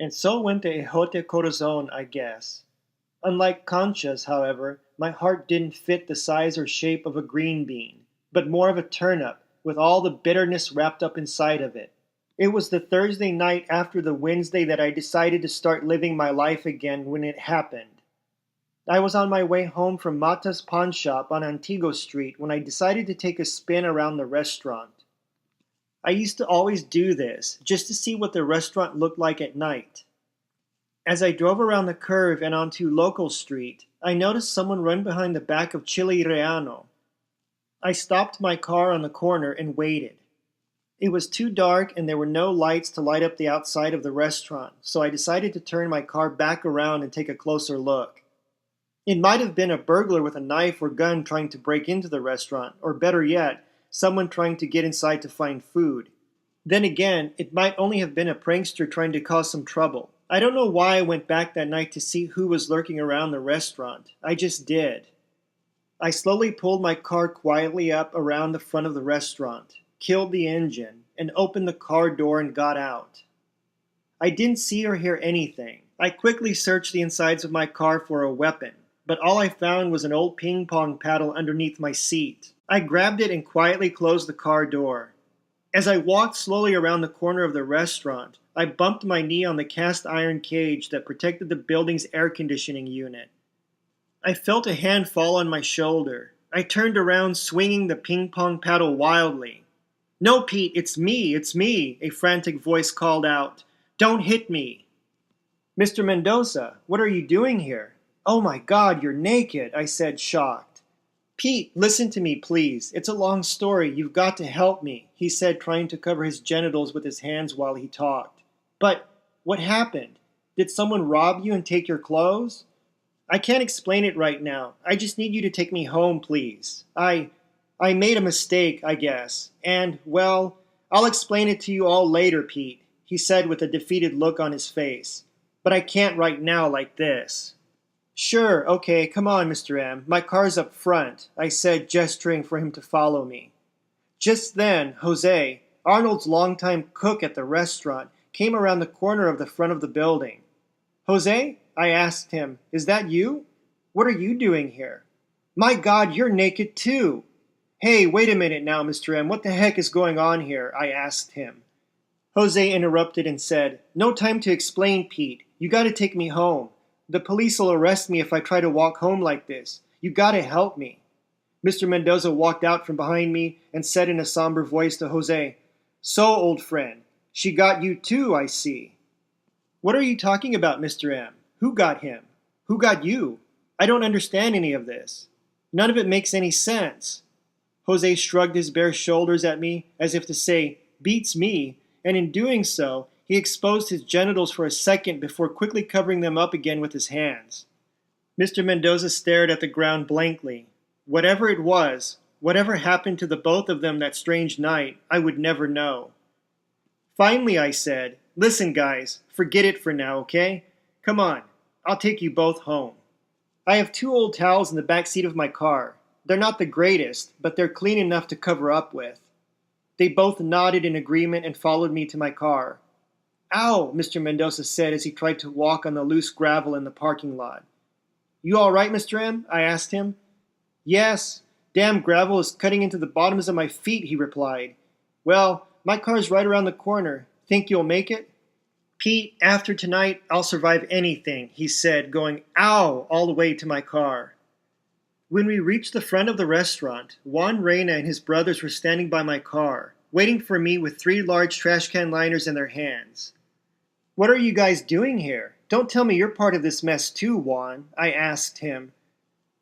And so went the ejote corazon, I guess. Unlike Concha's, however, my heart didn't fit the size or shape of a green bean, but more of a turnip, with all the bitterness wrapped up inside of it. It was the Thursday night after the Wednesday that I decided to start living my life again when it happened. I was on my way home from Mata's pawn shop on Antigo Street when I decided to take a spin around the restaurant. I used to always do this, just to see what the restaurant looked like at night. As I drove around the curve and onto Local Street, I noticed someone run behind the back of Chile Reano. I stopped my car on the corner and waited. It was too dark and there were no lights to light up the outside of the restaurant, so I decided to turn my car back around and take a closer look. It might have been a burglar with a knife or gun trying to break into the restaurant, or better yet, someone trying to get inside to find food. Then again, it might only have been a prankster trying to cause some trouble. I don't know why I went back that night to see who was lurking around the restaurant. I just did. I slowly pulled my car quietly up around the front of the restaurant, killed the engine, and opened the car door and got out. I didn't see or hear anything. I quickly searched the insides of my car for a weapon, but all I found was an old ping pong paddle underneath my seat. I grabbed it and quietly closed the car door. As I walked slowly around the corner of the restaurant, I bumped my knee on the cast iron cage that protected the building's air conditioning unit. I felt a hand fall on my shoulder. I turned around, swinging the ping pong paddle wildly. "No, Pete, it's me, a frantic voice called out. "Don't hit me." "Mr. Mendoza, what are you doing here?" "Oh my God, you're naked," I said, shocked. "Pete, listen to me, please. It's a long story. You've got to help me," he said, trying to cover his genitals with his hands while he talked. "But what happened? Did someone rob you and take your clothes?" "I can't explain it right now. I just need you to take me home, please. I made a mistake, I guess. And, well, I'll explain it to you all later, Pete," he said with a defeated look on his face. "But I can't right now like this." "Sure, okay, come on, Mr. M. My car's up front," I said, gesturing for him to follow me. Just then, Jose, Arnold's longtime cook at the restaurant, came around the corner of the front of the building. "Jose," I asked him, "is that you? What are you doing here?" "My God, you're naked too!" "Hey, wait a minute now, Mr. M. What the heck is going on here?" I asked him. Jose interrupted and said, "No time to explain, Pete. You gotta take me home. The police will arrest me if I try to walk home like this. You gotta help me." Mr. Mendoza walked out from behind me and said in a somber voice to Jose, "So, old friend, she got you too, I see." "What are you talking about, Mr. M? Who got him? Who got you? I don't understand any of this. None of it makes any sense." Jose shrugged his bare shoulders at me as if to say, "Beats me," and in doing so, he exposed his genitals for a second before quickly covering them up again with his hands. Mr. Mendoza stared at the ground blankly. Whatever it was, whatever happened to the both of them that strange night, I would never know. Finally, I said, "Listen, guys, forget it for now, okay? Come on, I'll take you both home. I have 2 old towels in the back seat of my car. They're not the greatest, but they're clean enough to cover up with." They both nodded in agreement and followed me to my car. "Ow," Mr. Mendoza said as he tried to walk on the loose gravel in the parking lot. "You all right, Mr. M?" I asked him. "Yes. Damn gravel is cutting into the bottoms of my feet," he replied. "Well, my car's right around the corner. Think you'll make it?" "Pete, after tonight, I'll survive anything," he said, going "ow" all the way to my car. When we reached the front of the restaurant, Juan Reyna and his brothers were standing by my car, waiting for me with 3 large trash can liners in their hands. "What are you guys doing here? Don't tell me you're part of this mess too, Juan," I asked him.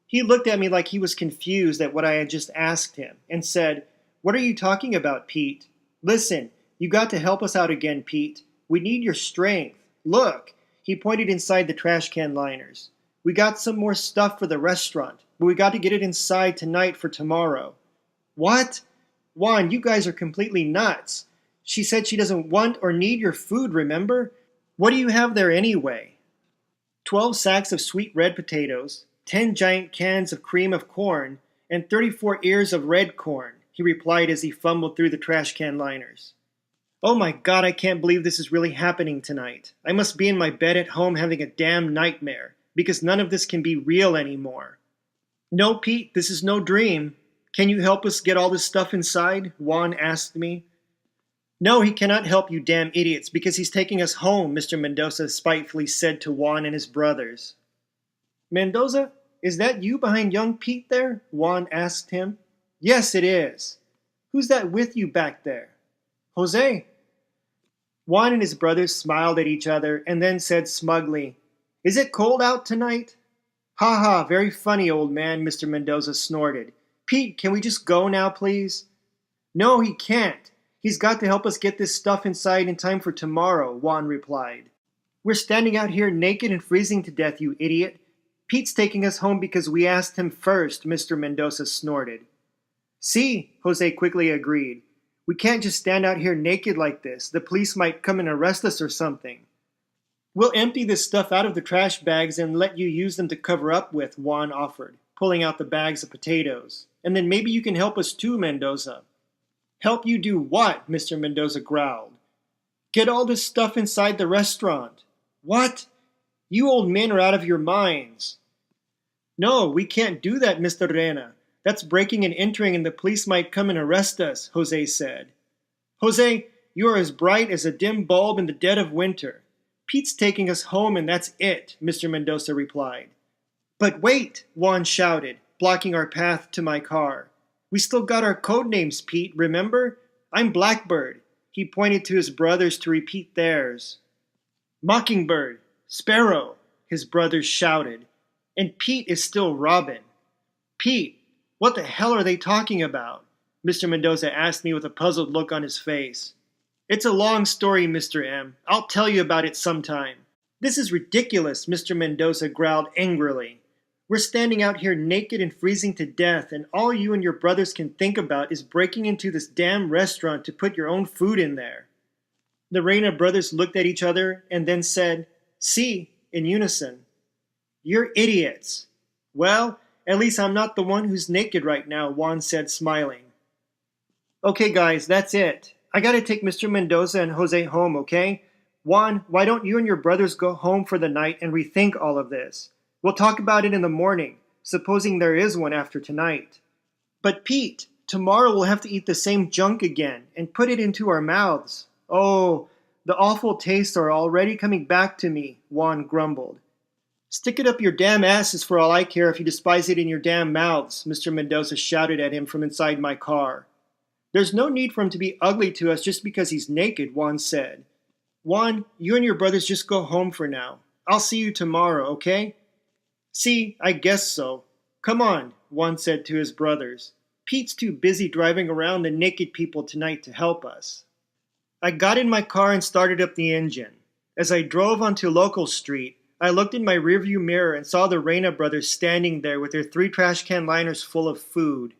He looked at me like he was confused at what I had just asked him, and said, "What are you talking about, Pete? Listen, you got to help us out again, Pete. We need your strength. Look," he pointed inside the trash can liners. "We got some more stuff for the restaurant, but we got to get it inside tonight for tomorrow." "What? Juan, you guys are completely nuts. She said she doesn't want or need your food, remember? What do you have there anyway?" 12 sacks of sweet red potatoes, 10 giant cans of cream of corn, and 34 ears of red corn, he replied as he fumbled through the trash can liners. Oh my god, I can't believe this is really happening tonight. I must be in my bed at home having a damn nightmare, because none of this can be real anymore. No, Pete, this is no dream. Can you help us get all this stuff inside? Juan asked me. No, he cannot help you damn idiots, because he's taking us home, Mr. Mendoza spitefully said to Juan and his brothers. Mendoza, is that you behind young Pete there? Juan asked him. Yes, it is. Who's that with you back there? Jose. Juan and his brothers smiled at each other and then said smugly, Is it cold out tonight? Ha ha, very funny, old man, Mr. Mendoza snorted. Pete, can we just go now, please? No, he can't. He's got to help us get this stuff inside in time for tomorrow, Juan replied. We're standing out here naked and freezing to death, you idiot. Pete's taking us home because we asked him first, Mr. Mendoza snorted. See, Jose quickly agreed. We can't just stand out here naked like this. The police might come and arrest us or something. We'll empty this stuff out of the trash bags and let you use them to cover up with, Juan offered, pulling out the bags of potatoes. And then maybe you can help us too, Mendoza. Help you do what? Mr. Mendoza growled. Get all this stuff inside the restaurant. What? You old men are out of your minds. No, we can't do that, Mr. Rena. That's breaking and entering and the police might come and arrest us, Jose said. Jose, you are as bright as a dim bulb in the dead of winter. Pete's taking us home and that's it, Mr. Mendoza replied. But wait, Juan shouted, blocking our path to my car. We still got our code names, Pete, remember? I'm Blackbird. He pointed to his brothers to repeat theirs. Mockingbird, Sparrow, his brothers shouted. And Pete is still Robin. Pete, what the hell are they talking about? Mr. Mendoza asked me with a puzzled look on his face. It's a long story, Mr. M. I'll tell you about it sometime. This is ridiculous, Mr. Mendoza growled angrily. We're standing out here naked and freezing to death, and all you and your brothers can think about is breaking into this damn restaurant to put your own food in there. The Reyna brothers looked at each other and then said, "See," in unison. You're idiots. Well, at least I'm not the one who's naked right now, Juan said, smiling. Okay, guys, that's it. I gotta take Mr. Mendoza and Jose home, okay? Juan, why don't you and your brothers go home for the night and rethink all of this? We'll talk about it in the morning, supposing there is one after tonight. But Pete, tomorrow we'll have to eat the same junk again and put it into our mouths. Oh, the awful tastes are already coming back to me, Juan grumbled. Stick it up your damn asses for all I care if you despise it in your damn mouths, Mr. Mendoza shouted at him from inside my car. There's no need for him to be ugly to us just because he's naked, Juan said. Juan, you and your brothers just go home for now. I'll see you tomorrow, okay? See, I guess so. Come on, Juan said to his brothers. Pete's too busy driving around the naked people tonight to help us. I got in my car and started up the engine. As I drove onto Local Street, I looked in my rearview mirror and saw the Reyna brothers standing there with their 3 trash can liners full of food.